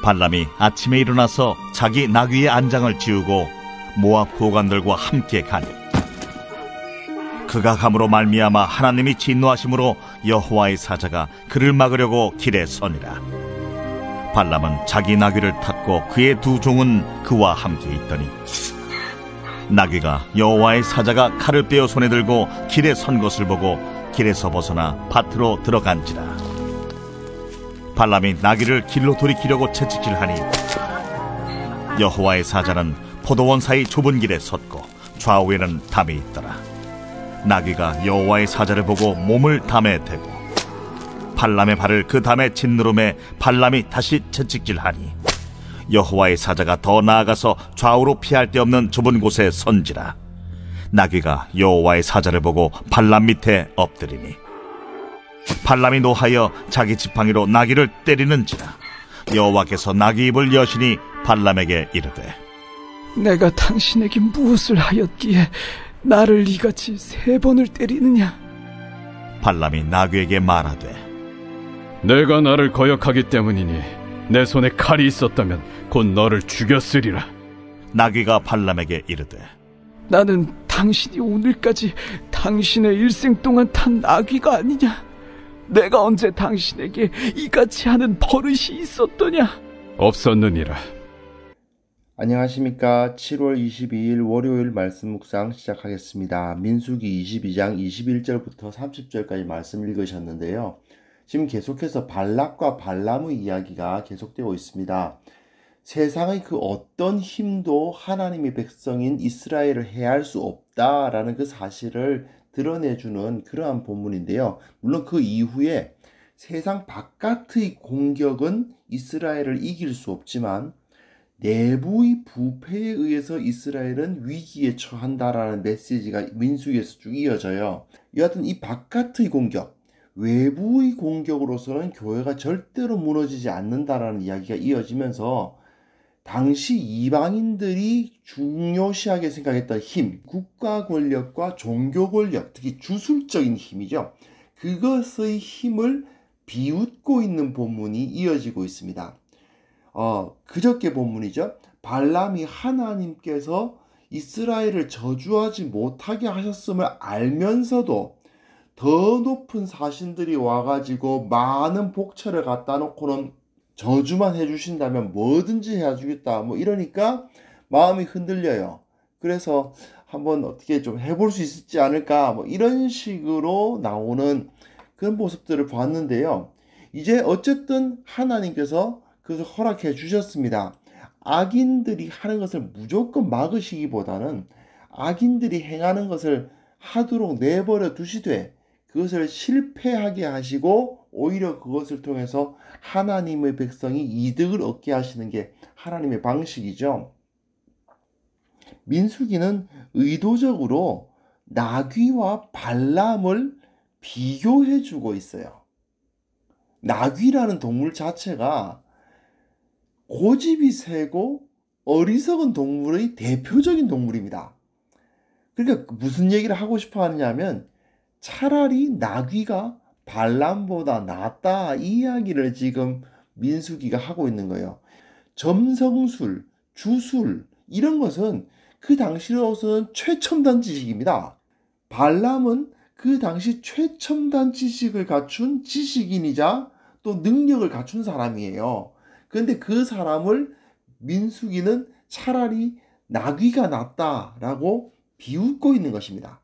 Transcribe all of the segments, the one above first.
발람이 아침에 일어나서 자기 나귀의 안장을 지우고 모압 고관들과 함께 가니 그가 감으로 말미암아 하나님이 진노하심으로 여호와의 사자가 그를 막으려고 길에 서니라. 발람은 자기 나귀를 탔고 그의 두 종은 그와 함께 있더니 나귀가 여호와의 사자가 칼을 빼어 손에 들고 길에 선 것을 보고 길에서 벗어나 밭으로 들어간지라. 발람이 나귀를 길로 돌이키려고 채찍질하니 여호와의 사자는 포도원 사이 좁은 길에 섰고 좌우에는 담이 있더라. 나귀가 여호와의 사자를 보고 몸을 담에 대고 발람의 발을 그 담에 짓누름에 발람이 다시 채찍질하니 여호와의 사자가 더 나아가서 좌우로 피할 데 없는 좁은 곳에 선지라. 나귀가 여호와의 사자를 보고 발람 밑에 엎드리니 발람이 노하여 자기 지팡이로 나귀를 때리는지라. 여호와께서 나귀 입을 여시니 발람에게 이르되 내가 당신에게 무엇을 하였기에 나를 이같이 3번을 때리느냐? 발람이 나귀에게 말하되 내가 나를 거역하기 때문이니 내 손에 칼이 있었다면 곧 너를 죽였으리라. 나귀가 발람에게 이르되 나는 당신이 오늘까지 당신의 일생 동안 탄 나귀가 아니냐? 내가 언제 당신에게 이같이 하는 버릇이 있었더냐? 없었느니라. 안녕하십니까. 7월 22일 월요일 말씀 묵상 시작하겠습니다. 민수기 22장 21절부터 30절까지 말씀 읽으셨는데요. 지금 계속해서 발락과 발람의 이야기가 계속되고 있습니다. 세상의 그 어떤 힘도 하나님의 백성인 이스라엘을 해할 수 없다라는 그 사실을 드러내주는 그러한 본문인데요. 물론 그 이후에 세상 바깥의 공격은 이스라엘을 이길 수 없지만 내부의 부패에 의해서 이스라엘은 위기에 처한다라는 메시지가 민수기에서 쭉 이어져요. 여하튼 이 바깥의 공격, 외부의 공격으로서는 교회가 절대로 무너지지 않는다라는 이야기가 이어지면서 당시 이방인들이 중요시하게 생각했던 힘, 국가 권력과 종교 권력, 특히 주술적인 힘이죠. 그것의 힘을 비웃고 있는 본문이 이어지고 있습니다. 그저께 본문이죠. 발람이 하나님께서 이스라엘을 저주하지 못하게 하셨음을 알면서도 더 높은 사신들이 와가지고 많은 복처를 갖다 놓고는 저주만 해주신다면 뭐든지 해주겠다 이러니까 마음이 흔들려요. 그래서 한번 어떻게 좀 해볼 수 있지 않을까 이런 식으로 나오는 그런 모습들을 봤는데요. 이제 어쨌든 하나님께서 그것을 허락해 주셨습니다. 악인들이 하는 것을 무조건 막으시기보다는 악인들이 행하는 것을 하도록 내버려 두시되 그것을 실패하게 하시고 오히려 그것을 통해서 하나님의 백성이 이득을 얻게 하시는 게 하나님의 방식이죠. 민수기는 의도적으로 나귀와 발람을 비교해 주고 있어요. 나귀라는 동물 자체가 고집이 세고 어리석은 동물의 대표적인 동물입니다. 그러니까 무슨 얘기를 하고 싶어 하느냐면 차라리 나귀가 발람보다 낫다 이 이야기를 지금 민수기가 하고 있는 거예요. 점성술, 주술 이런 것은 그 당시로서는 최첨단 지식입니다. 발람은 그 당시 최첨단 지식을 갖춘 지식인이자 또 능력을 갖춘 사람이에요. 그런데 그 사람을 민수기는 차라리 나귀가 낫다라고 비웃고 있는 것입니다.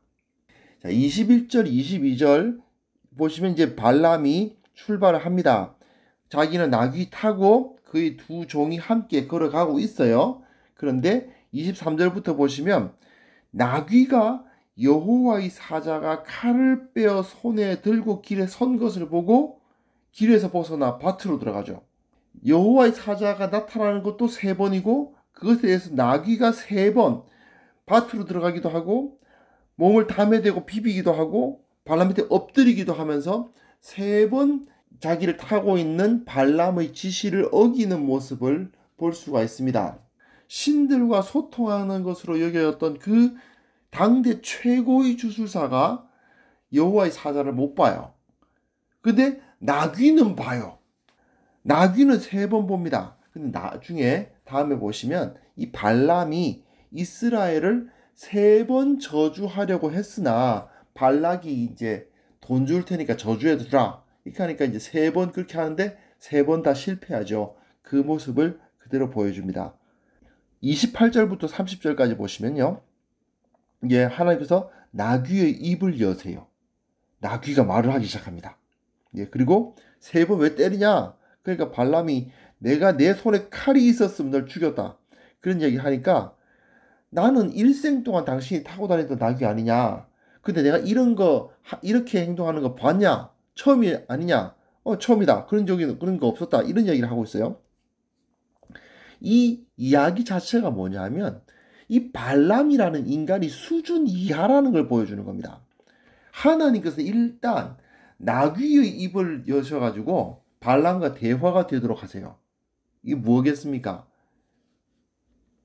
자, 21절, 22절 보시면 이제 발람이 출발을 합니다. 자기는 나귀 타고 그의 두 종이 함께 걸어가고 있어요. 그런데 23절부터 보시면 나귀가 여호와의 사자가 칼을 빼어 손에 들고 길에 선 것을 보고 길에서 벗어나 밭으로 들어가죠. 여호와의 사자가 나타나는 것도 3번이고 그것에 대해서 나귀가 3번 밭으로 들어가기도 하고 몸을 담에 대고 비비기도 하고 발람 밑에 엎드리기도 하면서 3번 자기를 타고 있는 발람의 지시를 어기는 모습을 볼 수가 있습니다. 신들과 소통하는 것으로 여겨졌던 그 당대 최고의 주술사가 여호와의 사자를 못 봐요. 근데 나귀는 봐요. 나귀는 3번 봅니다. 근데 나중에 다음에 보시면 이 발람이 이스라엘을 3번 저주하려고 했으나 발락이 이제 돈 줄 테니까 저주해 두라 이렇게 하니까 이제 3번 그렇게 하는데 3번 다 실패하죠. 그 모습을 그대로 보여줍니다. 28절부터 30절까지 보시면요. 이게 하나님께서 나귀의 입을 여세요. 나귀가 말을 하기 시작합니다. 예, 그리고 3번 왜 때리냐? 그러니까 발람이 내가 내 손에 칼이 있었으면 널 죽였다. 그런 얘기 하니까 나는 일생 동안 당신이 타고 다니던 나귀 아니냐? 근데 내가 이렇게 행동하는 거 봤냐? 처음이 아니냐? 처음이다. 그런 거 없었다. 이런 얘기를 하고 있어요. 이 이야기 자체가 뭐냐면 이 발람이라는 인간이 수준 이하라는 걸 보여주는 겁니다. 하나님께서 일단 나귀의 입을 여셔가지고 발람과 대화가 되도록 하세요. 이게 뭐겠습니까?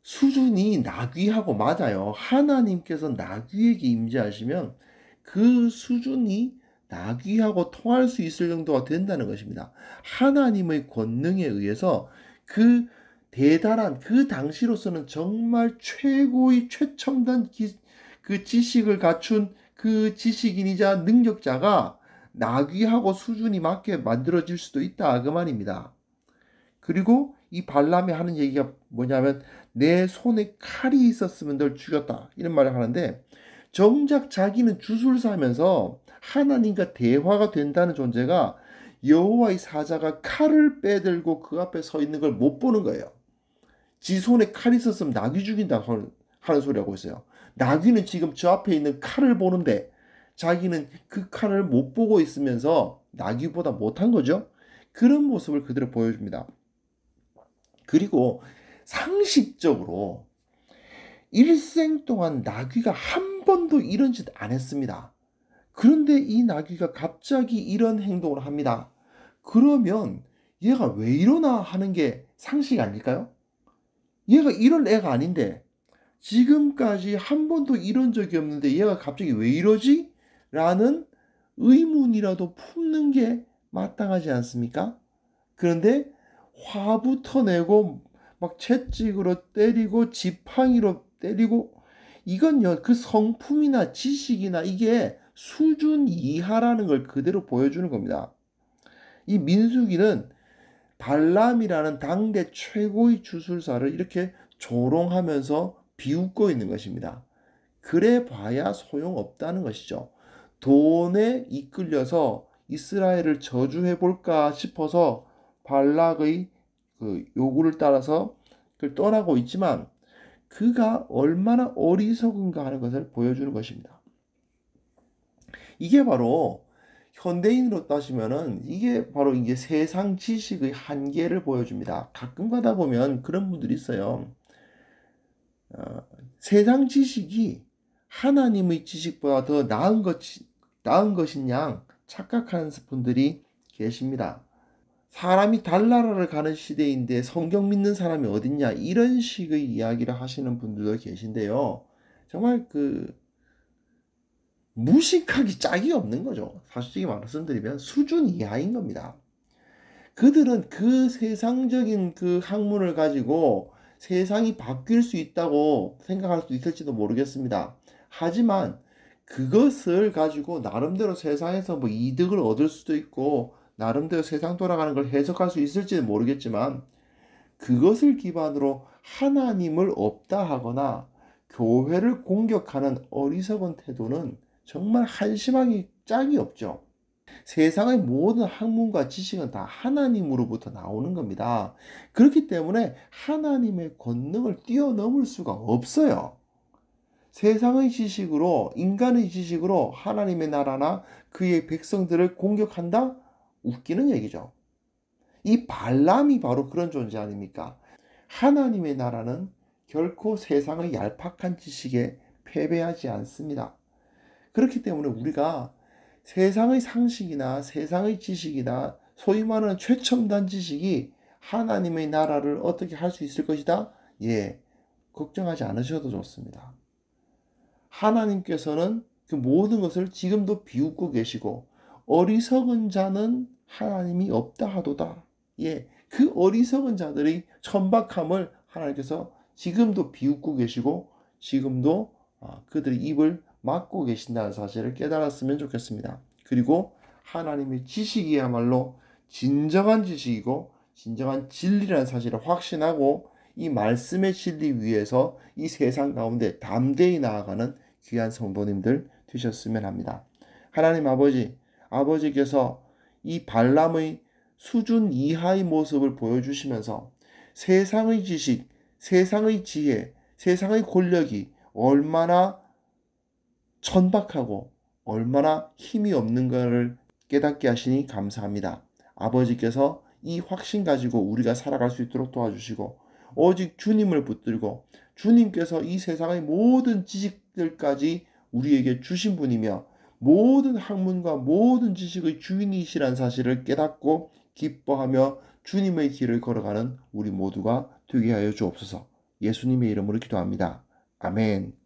수준이 나귀하고 맞아요. 하나님께서 나귀에게 임재하시면 그 수준이 나귀하고 통할 수 있을 정도가 된다는 것입니다. 하나님의 권능에 의해서 그 대단한 그 당시로서는 정말 최고의 최첨단 그 지식을 갖춘 그 지식인이자 능력자가 나귀하고 수준이 맞게 만들어질 수도 있다 그 말입니다. 그리고 이 발람이 하는 얘기가 뭐냐면 내 손에 칼이 있었으면 널 죽였다 이런 말을 하는데 정작 자기는 주술사면서 하나님과 대화가 된다는 존재가 여호와의 사자가 칼을 빼들고 그 앞에 서 있는 걸 못 보는 거예요. 지 손에 칼이 있었으면 나귀 죽인다 하는 소리 하고 있어요. 나귀는 지금 저 앞에 있는 칼을 보는데 자기는 그 칼을 못 보고 있으면서 나귀보다 못한 거죠. 그런 모습을 그대로 보여줍니다. 그리고 상식적으로 일생 동안 나귀가 한 번도 이런 짓 안 했습니다. 그런데 이 나귀가 갑자기 이런 행동을 합니다. 그러면 얘가 왜 이러나 하는 게 상식 아닐까요? 얘가 이런 애가 아닌데 지금까지 한 번도 이런 적이 없는데 얘가 갑자기 왜 이러지? 라는 의문이라도 품는 게 마땅하지 않습니까? 그런데 화부터 내고 막 채찍으로 때리고 지팡이로 때리고 이건요 그 성품이나 지식이나 이게 수준 이하라는 걸 그대로 보여주는 겁니다. 이 민수기는 발람이라는 당대 최고의 주술사를 이렇게 조롱하면서 비웃고 있는 것입니다. 그래 봐야 소용없다는 것이죠. 돈에 이끌려서 이스라엘을 저주해 볼까 싶어서 발락의 그 요구를 따라서 그를 떠나고 있지만 그가 얼마나 어리석은가 하는 것을 보여주는 것입니다. 이게 바로 현대인으로 따지면은 이게 바로 이제 세상 지식의 한계를 보여줍니다. 가끔 가다 보면 그런 분들이 있어요. 세상 지식이 하나님의 지식보다 더 나은 것인 양 착각하는 분들이 계십니다. 사람이 달나라를 가는 시대인데 성경 믿는 사람이 어딨냐 이런 식의 이야기를 하시는 분들도 계신데요. 정말 무식하기 짝이 없는 거죠. 사실적인 말씀드리면 수준 이하인 겁니다. 그들은 그 세상적인 그 학문을 가지고 세상이 바뀔 수 있다고 생각할 수 있을지도 모르겠습니다. 하지만 그것을 가지고 나름대로 세상에서 뭐 이득을 얻을 수도 있고 나름대로 세상 돌아가는 걸 해석할 수 있을지는 모르겠지만 그것을 기반으로 하나님을 없다 하거나 교회를 공격하는 어리석은 태도는 정말 한심하기 짝이 없죠. 세상의 모든 학문과 지식은 다 하나님으로부터 나오는 겁니다. 그렇기 때문에 하나님의 권능을 뛰어넘을 수가 없어요. 세상의 지식으로 인간의 지식으로 하나님의 나라나 그의 백성들을 공격한다? 웃기는 얘기죠. 이 발람이 바로 그런 존재 아닙니까? 하나님의 나라는 결코 세상의 얄팍한 지식에 패배하지 않습니다. 그렇기 때문에 우리가 세상의 상식이나 세상의 지식이나 소위 말하는 최첨단 지식이 하나님의 나라를 어떻게 할 수 있을 것이다? 예, 걱정하지 않으셔도 좋습니다. 하나님께서는 그 모든 것을 지금도 비웃고 계시고 어리석은 자는 하나님이 없다 하도다. 예, 그 어리석은 자들의 천박함을 하나님께서 지금도 비웃고 계시고 지금도 그들의 입을 막고 계신다는 사실을 깨달았으면 좋겠습니다. 그리고 하나님의 지식이야말로 진정한 지식이고 진정한 진리라는 사실을 확신하고 이 말씀의 진리 위에서 이 세상 가운데 담대히 나아가는 귀한 성도님들 되셨으면 합니다. 하나님 아버지께서 이 발람의 수준 이하의 모습을 보여주시면서 세상의 지식, 세상의 지혜, 세상의 권력이 얼마나 천박하고 얼마나 힘이 없는가를 깨닫게 하시니 감사합니다. 아버지께서 이 확신 가지고 우리가 살아갈 수 있도록 도와주시고 오직 주님을 붙들고 주님께서 이 세상의 모든 지식들까지 우리에게 주신 분이며 모든 학문과 모든 지식의 주인이시란 사실을 깨닫고 기뻐하며 주님의 길을 걸어가는 우리 모두가 되게 하여 주옵소서. 예수님의 이름으로 기도합니다. 아멘.